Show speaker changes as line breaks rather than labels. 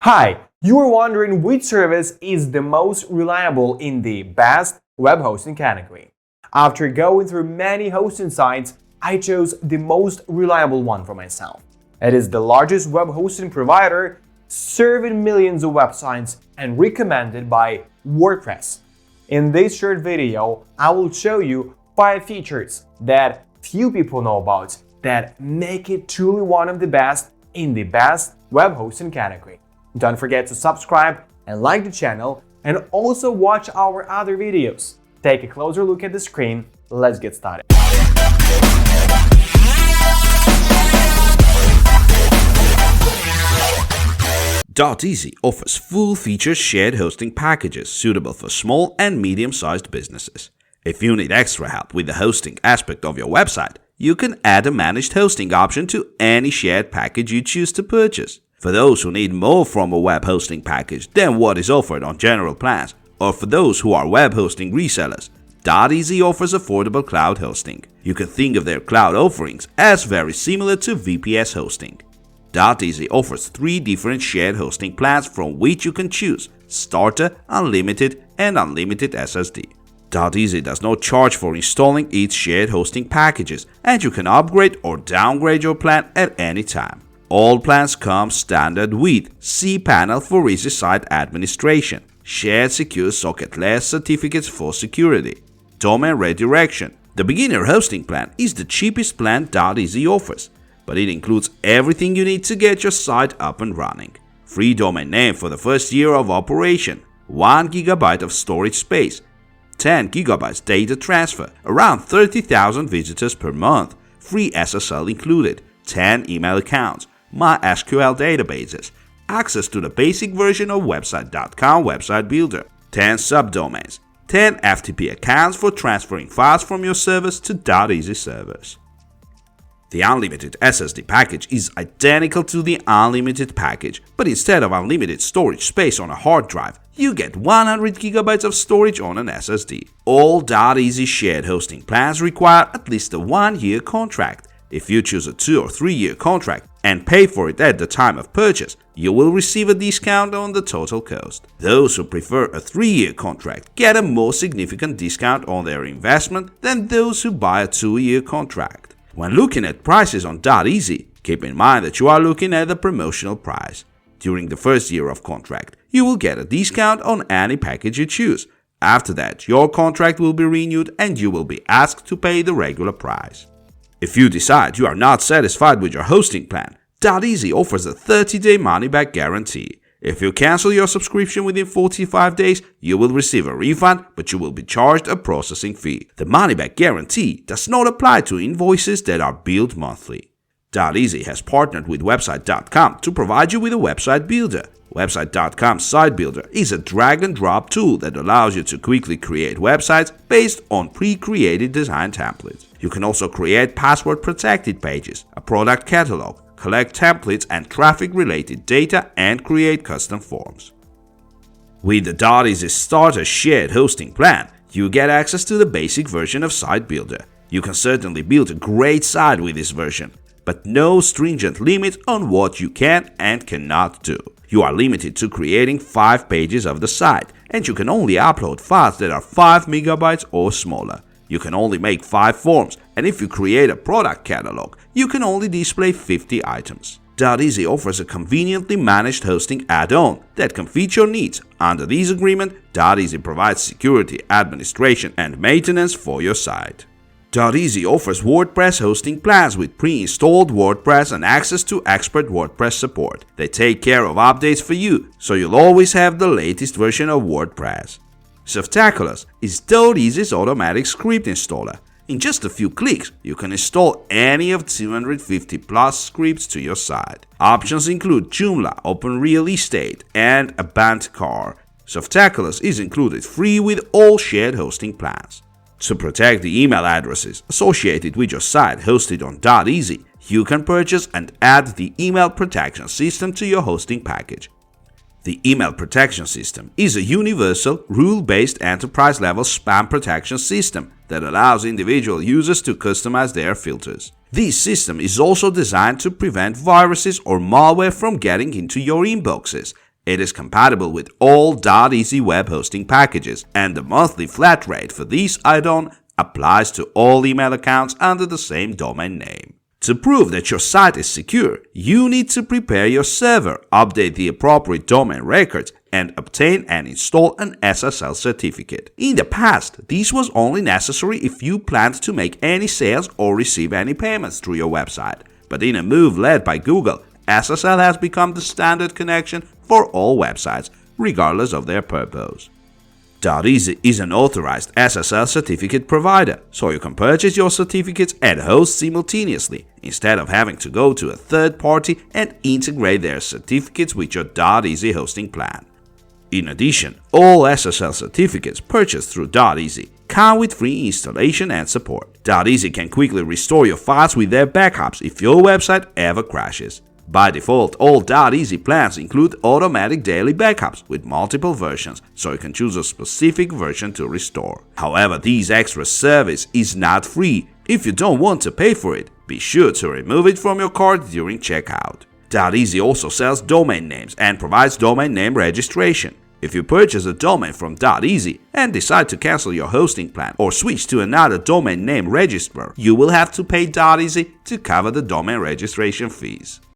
Hi, you are wondering which service is the most reliable in the best web hosting category. After going through many hosting sites, I chose the most reliable one for myself. It is the largest web hosting provider, serving millions of websites and recommended by WordPress. In this short video, I will show you 5 features that few people know about that make it truly one of the best in the best web hosting category. Don't forget to subscribe and like the channel, and also watch our other videos. Take a closer look at the screen. Let's get started.
Doteasy offers full-featured shared hosting packages suitable for small and medium-sized businesses. If you need extra help with the hosting aspect of your website, you can add a managed hosting option to any shared package you choose to purchase. For those who need more from a web hosting package than what is offered on general plans, or for those who are web hosting resellers, Doteasy offers affordable cloud hosting. You can think of their cloud offerings as very similar to VPS hosting. Doteasy offers 3 different shared hosting plans from which you can choose: Starter, Unlimited, and Unlimited SSD. Doteasy does not charge for installing its shared hosting packages, and you can upgrade or downgrade your plan at any time. All plans come standard with cPanel for easy site administration, shared secure socketless certificates for security, domain redirection. The beginner hosting plan is the cheapest plan Doteasy offers, but it includes everything you need to get your site up and running. Free domain name for the first year of operation, 1 GB of storage space, 10 GB data transfer, around 30,000 visitors per month, free SSL included, 10 email accounts, MySQL databases, access to the basic version of website.com website builder, 10 subdomains, 10 FTP accounts for transferring files from your servers to Doteasy servers. The Unlimited SSD package is identical to the Unlimited package, but instead of unlimited storage space on a hard drive, you get 100 GB of storage on an SSD. All Doteasy shared hosting plans require at least a 1-year contract. If you choose a 2 or 3-year contract and pay for it at the time of purchase, you will receive a discount on the total cost. Those who prefer a 3-year contract get a more significant discount on their investment than those who buy a 2-year contract. When looking at prices on Doteasy, keep in mind that you are looking at the promotional price. During the first year of contract, you will get a discount on any package you choose. After that, your contract will be renewed and you will be asked to pay the regular price. If you decide you are not satisfied with your hosting plan, Doteasy offers a 30-day money-back guarantee. If you cancel your subscription within 45 days, you will receive a refund, but you will be charged a processing fee. The money-back guarantee does not apply to invoices that are billed monthly. Doteasy has partnered with Website.com to provide you with a website builder. Website.com Site Builder is a drag-and-drop tool that allows you to quickly create websites based on pre-created design templates. You can also create password-protected pages, a product catalog, collect templates and traffic-related data, and create custom forms. With the Doteasy Starter shared hosting plan, you get access to the basic version of Site Builder. You can certainly build a great site with this version, but no stringent limit on what you can and cannot do. You are limited to creating 5 pages of the site, and you can only upload files that are 5 MB or smaller. You can only make 5 forms, and if you create a product catalog, you can only display 50 items. Doteasy offers a conveniently managed hosting add-on that can fit your needs. Under this agreement, Doteasy provides security, administration, and maintenance for your site. Doteasy offers WordPress hosting plans with pre-installed WordPress and access to expert WordPress support. They take care of updates for you, so you'll always have the latest version of WordPress. Softaculous is Doteasy's automatic script installer. In just a few clicks, you can install any of 250 plus scripts to your site. Options include Joomla, Open Real Estate, and a banned car. Softaculous is included free with all shared hosting plans. To protect the email addresses associated with your site hosted on Doteasy, you can purchase and add the email protection system to your hosting package. The email protection system is a universal, rule-based enterprise-level spam protection system that allows individual users to customize their filters. This system is also designed to prevent viruses or malware from getting into your inboxes It is compatible with all Doteasy web hosting packages, and the monthly flat rate for these add-on applies to all email accounts under the same domain name. To prove that your site is secure, you need to prepare your server, update the appropriate domain records, and obtain and install an SSL certificate. In the past, this was only necessary if you planned to make any sales or receive any payments through your website. But in a move led by Google, SSL has become the standard connection for all websites, regardless of their purpose. Doteasy is an authorized SSL certificate provider, so you can purchase your certificates and host simultaneously, instead of having to go to a third party and integrate their certificates with your Doteasy hosting plan. In addition, all SSL certificates purchased through Doteasy come with free installation and support. Doteasy can quickly restore your files with their backups if your website ever crashes. By default, all Doteasy plans include automatic daily backups with multiple versions, so you can choose a specific version to restore. However, this extra service is not free. If you don't want to pay for it, be sure to remove it from your cart during checkout. Doteasy also sells domain names and provides domain name registration. If you purchase a domain from Doteasy and decide to cancel your hosting plan or switch to another domain name registrar, you will have to pay Doteasy to cover the domain registration fees.